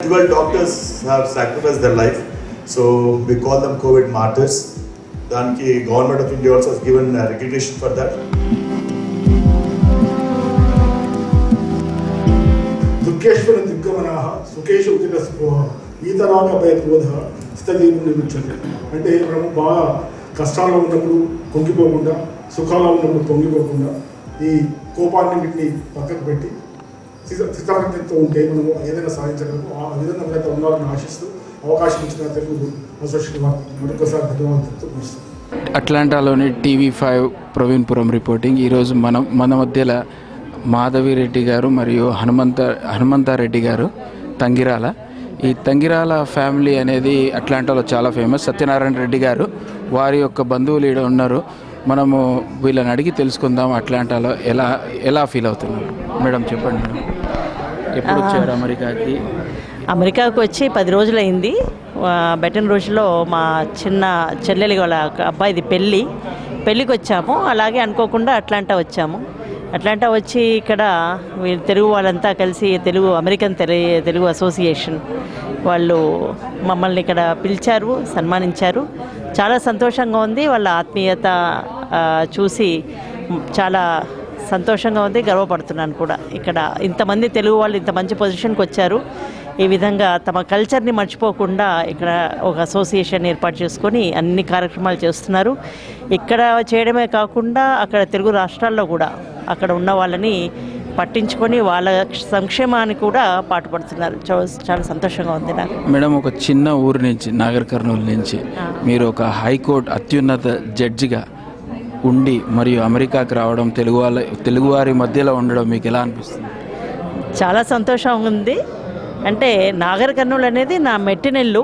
12 doctors have sacrificed their life, so we call them COVID martyrs. దానికి government of India also has given recognition for that. దుఃఖేశ్వర దిగ్గమనాః సుఖేషు ఉదితస్పృహ ఈతరాగభయ క్రోధ స్థితదీపం నిలుచుంది. అంటే మనము బాగా కష్టాల్లో ఉన్నప్పుడు పొంగిపోకుండా, సుఖాల్లో ఉన్నప్పుడు పొంగిపోకుండా ఈ కోపాన్ని వీటిని పక్కకు పెట్టి స్థితానందంతో ఉంటే మనము ఏదైనా సాధించగలము. ఆ విధంగా మీరైతే ఉండాలని ఆశిస్తూ అవకాశం ఇచ్చిన తెలుగు అసోసియేషన్ వారికి మరొకసారి ధన్యవాదాలతో ముగిస్తాం. అట్లాంటాలోని TV5 ప్రవీణ్పురం రిపోర్టింగ్. ఈరోజు మన మధ్యలో మాధవిరెడ్డి గారు మరియు హనుమంతారెడ్డి గారు తంగిరాల. ఈ తంగిరాల ఫ్యామిలీ అనేది అట్లాంటాలో చాలా ఫేమస్. సత్యనారాయణ రెడ్డి గారు వారి యొక్క బంధువులు ఈడ ఉన్నారు. మనము వీళ్ళని అడిగి తెలుసుకుందాం అట్లాంటాలో ఎలా ఫీల్ అవుతున్నారు. మేడం చెప్పండి మేడం, ఎప్పుడు వచ్చారు అమెరికాకి? అమెరికాకు వచ్చి 10 రోజులైంది. బెటన్ రోజులో మా చిన్న చెల్లెలి వాళ్ళ అబ్బాయిది పెళ్ళికి వచ్చాము. అలాగే అనుకోకుండా అట్లాంటా వచ్చాము. అట్లాంటా వచ్చి ఇక్కడ తెలుగు వాళ్ళంతా కలిసి అమెరికన్ తెలుగు అసోసియేషన్ వాళ్ళు మమ్మల్ని ఇక్కడ పిలిచారు, సన్మానించారు. చాలా సంతోషంగా ఉంది. వాళ్ళ ఆత్మీయత చూసి చాలా సంతోషంగా ఉంది, గర్వపడుతున్నాను కూడా. ఇక్కడ ఇంతమంది తెలుగు వాళ్ళు ఇంత మంచి పొజిషన్కి వచ్చారు. ఈ విధంగా తమ కల్చర్ని మర్చిపోకుండా ఇక్కడ ఒక అసోసియేషన్ ఏర్పాటు చేసుకొని అన్ని కార్యక్రమాలు చేస్తున్నారు. ఇక్కడ చేయడమే కాకుండా అక్కడ తెలుగు రాష్ట్రాల్లో కూడా అక్కడ ఉన్న వాళ్ళని పట్టించుకొని వాళ్ళ సంక్షేమానికి కూడా పాటుపడుతున్నారు. చాలా సంతోషంగా ఉంది నాకు. మేడం, ఒక చిన్న ఊరు నుంచి, నాగర్ కర్నూలు నుంచి మీరు ఒక హైకోర్టు అత్యున్నత జడ్జిగా ఉండి మరియు అమెరికాకి రావడం, తెలుగువారి మధ్యలో ఉండడం మీకు ఎలా అనిపిస్తుంది? చాలా సంతోషంగా ఉంది. అంటే నాగర్ కర్నూలు అనేది నా మెట్టినిల్లు.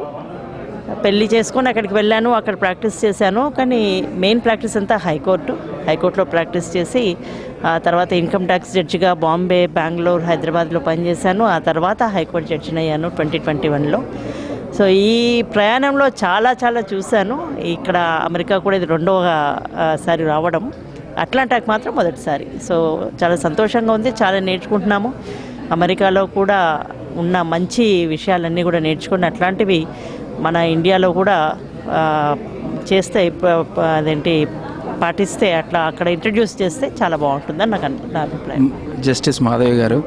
పెళ్ళి చేసుకొని అక్కడికి వెళ్ళాను, అక్కడ ప్రాక్టీస్ చేశాను. కానీ మెయిన్ ప్రాక్టీస్ అంతా హైకోర్టులో ప్రాక్టీస్ చేసి ఆ తర్వాత ఇన్కమ్ ట్యాక్స్ జడ్జిగా బాంబే, బెంగళూరు, హైదరాబాద్లో పనిచేశాను. ఆ తర్వాత హైకోర్టు జడ్జిని అయ్యాను 2021లో. సో ఈ ప్రయాణంలో చాలా చూశాను. ఇక్కడ అమెరికా కూడా ఇది రెండవసారి రావడం, అట్లాంటాకి మాత్రం మొదటిసారి. సో చాలా సంతోషంగా ఉంది, చాలా నేర్చుకుంటున్నాము. అమెరికాలో కూడా ఉన్న మంచి విషయాలన్నీ కూడా నేర్చుకుని అట్లాంటివి మన ఇండియాలో కూడా చేస్తే పాటిస్తే అట్లా అక్కడ ఇంట్రడ్యూస్ చేస్తే చాలా బాగుంటుందని నా అభిప్రాయం. జస్టిస్ మాధవి గారు,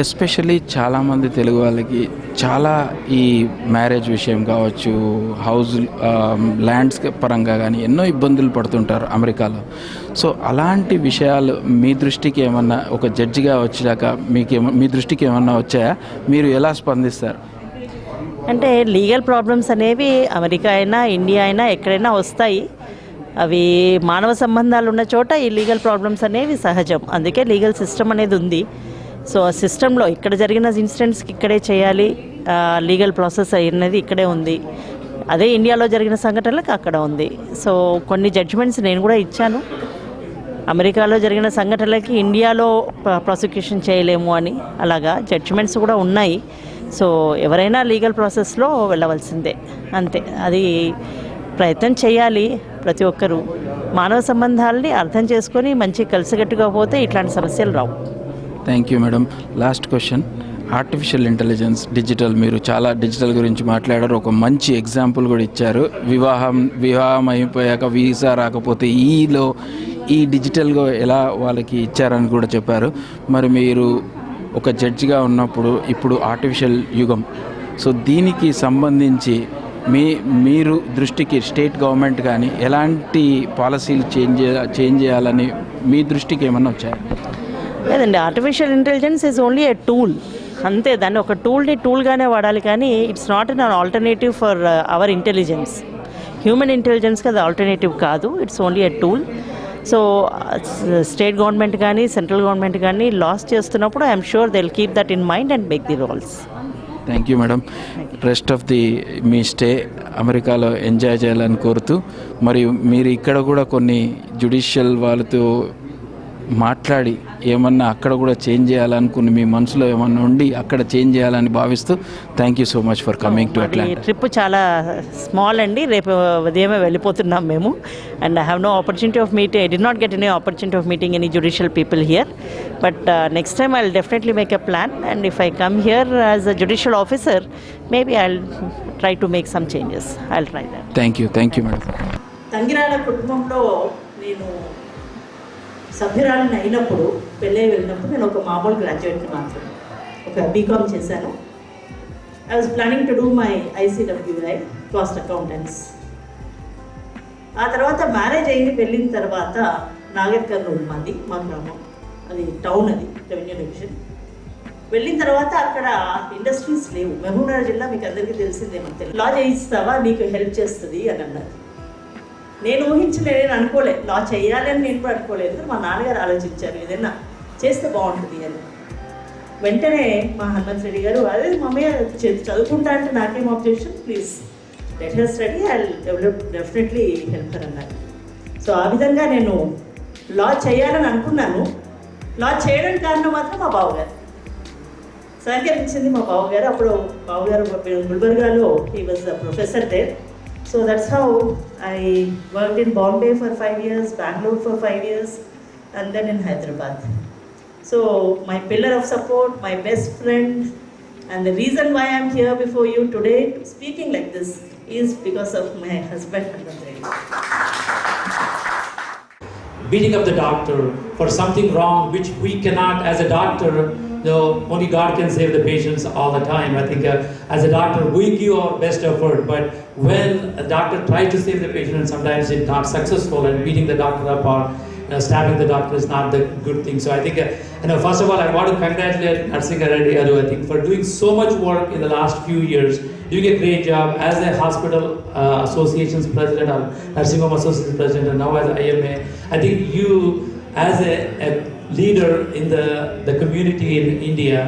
ఎస్పెషల్లీ చాలామంది తెలుగు వాళ్ళకి చాలా ఈ మ్యారేజ్ విషయం కావచ్చు, హౌస్ ల్యాండ్స్ పరంగా కానీ ఎన్నో ఇబ్బందులు పడుతుంటారు అమెరికాలో. సో అలాంటి విషయాలు మీ దృష్టికి ఏమన్నా, ఒక జడ్జిగా వచ్చాక మీ దృష్టికి ఏమన్నా వచ్చాయా? మీరు ఎలా స్పందిస్తారు? అంటే లీగల్ ప్రాబ్లమ్స్ అనేవి అమెరికా అయినా ఇండియా అయినా ఎక్కడైనా వస్తాయి. అవి మానవ సంబంధాలు ఉన్న చోట ఈ లీగల్ ప్రాబ్లమ్స్ అనేవి సహజం. అందుకే లీగల్ సిస్టమ్ అనేది ఉంది. సో ఆ సిస్టంలో ఇక్కడ జరిగిన ఇన్సిడెంట్స్కి ఇక్కడే చేయాలి, లీగల్ ప్రాసెస్ అనేది ఇక్కడే ఉంది. అదే ఇండియాలో జరిగిన సంఘటనలకు అక్కడ ఉంది. సో కొన్ని జడ్జిమెంట్స్ నేను కూడా ఇచ్చాను. అమెరికాలో జరిగిన సంఘటనలకి ఇండియాలో ప్రాసిక్యూషన్ చేయలేము అని, అలాగా జడ్జిమెంట్స్ కూడా ఉన్నాయి. సో ఎవరైనా లీగల్ ప్రాసెస్లో వెళ్ళవలసిందే, అంతే. అది ప్రయత్నం చేయాలి ప్రతి ఒక్కరూ. మానవ సంబంధాలని అర్థం చేసుకొని మంచి కలిసికట్టుగా పోతే ఇట్లాంటి సమస్యలు రావు. Thank you madam. Last question, artificial intelligence, digital, మీరు చాలా డిజిటల్ గురించి మాట్లాడారు. ఒక మంచి ఎగ్జాంపుల్ కూడా ఇచ్చారు. వివాహం అయిపోయాక వీసా రాకపోతే ఈ డిజిటల్గా ఎలా వాళ్ళకి ఇచ్చారని కూడా చెప్పారు. మరి మీరు ఒక జడ్జిగా ఉన్నప్పుడు ఇప్పుడు ఆర్టిఫిషియల్ యుగం, సో దీనికి సంబంధించి మీరు దృష్టికి స్టేట్ గవర్నమెంట్ కానీ ఎలాంటి పాలసీలు చేంజ్ చేయాలని మీ దృష్టికి ఏమన్నా వచ్చాయా? లేదండి, artificial intelligence is only a tool, అంతే. దాన్ని ఒక టూల్గానే వాడాలి, కానీ it's not an alternative for our intelligence. Human ఇంటెలిజెన్స్కి అది ఆల్టర్నేటివ్ కాదు, it's only a tool. So state government కానీ సెంట్రల్ గవర్నమెంట్ కానీ లాస్ చేస్తున్నప్పుడు I'm sure they will keep that in mind and make the rules. Thank you madam. Rest of మీ stay అమెరికాలో enjoy చేయాలని కోరుతూ, మరియు మీరు ఇక్కడ కూడా కొన్ని జ్యుడిషియల్ వాళ్ళతో మాట్లాడి ఏమన్నా అక్కడ కూడా చేంజ్ చేయాలనుకుని మీ మనసులో ఏమన్నా ఉండి అక్కడ చేంజ్ చేయాలని భావిస్తూ thank you so much for coming to ఈ అట్లాంటా. ట్రిప్ చాలా స్మాల్ అండి, రేపు ఉదయమే వెళ్ళిపోతున్నాం మేము. And I have no opportunity of meeting, I did not get any opportunity of meeting any judicial people here, but next time I will definitely make a plan. And if I come here as a judicial officer, maybe I will try to make some changes. I will try that. Thank you madam. Tangirala కుటుంబంలో నేను సభ్యురాలిని అయినప్పుడు, పెళ్ళై వెళ్ళినప్పుడు నేను ఒక మామూలు గ్రాడ్యుయేట్ని మాత్రం, ఒక బీకామ్ చేశాను. I was planning to do my ICWI cost accountants. ఆ తర్వాత మ్యారేజ్ అయింది, వెళ్ళిన తర్వాత నాగర్ కర్నూలు మాది, మా గ్రామం, అది టౌన్, అది రెవెన్యూ డివిజన్. వెళ్ళిన తర్వాత అక్కడ ఇండస్ట్రీస్ లేవు. మహబూబ్నగర్ జిల్లా మీకు అందరికీ తెలిసిందేమంటే, లా చేయిస్తావా, నీకు హెల్ప్ చేస్తుంది అని అన్నారు. నేను ఊహించలేదు, అనుకోలేదు, లా చేయాలని నేను కూడా అనుకోలేదు. మా నాన్నగారు ఆలోచించారు ఏదైనా చేస్తే బాగుంటుంది అని. వెంటనే మా హనుమంత్ రెడ్డి గారు, అదే మమ్మీ చదువుకుంటా అంటే నాకేం objection, please let her study, I develop definitely help her అన్నారు. సో ఆ విధంగా నేను లా చేయాలని అనుకున్నాను. లా చేయడానికి కారణం మాత్రం మా బావగారు సహకరించింది. మా బావగారు అప్పుడు, బావగారు గుల్బర్గాలో he was a professor there. So that's how I worked in Bombay for 5 years, Bangalore for 5 years, and then in Hyderabad. So my pillar of support, my best friend, and the reason why I'm here before you today speaking like this is because of my husband, Hanumanth Reddy. Beating up the doctor for something wrong which we cannot as a doctor, only God can save the patients all the time. I think as a doctor we give our best effort, but when a doctor tries to save the patient and sometimes it's not successful, and beating the doctor up or stabbing the doctor is not the good thing. So I think first of all I want to congratulate Narsingha Reddy Garu, I think, for doing so much work in the last few years, doing a great job as a hospital association's president or nursing home association president, and now as IMA. I think you as a leader in the community in India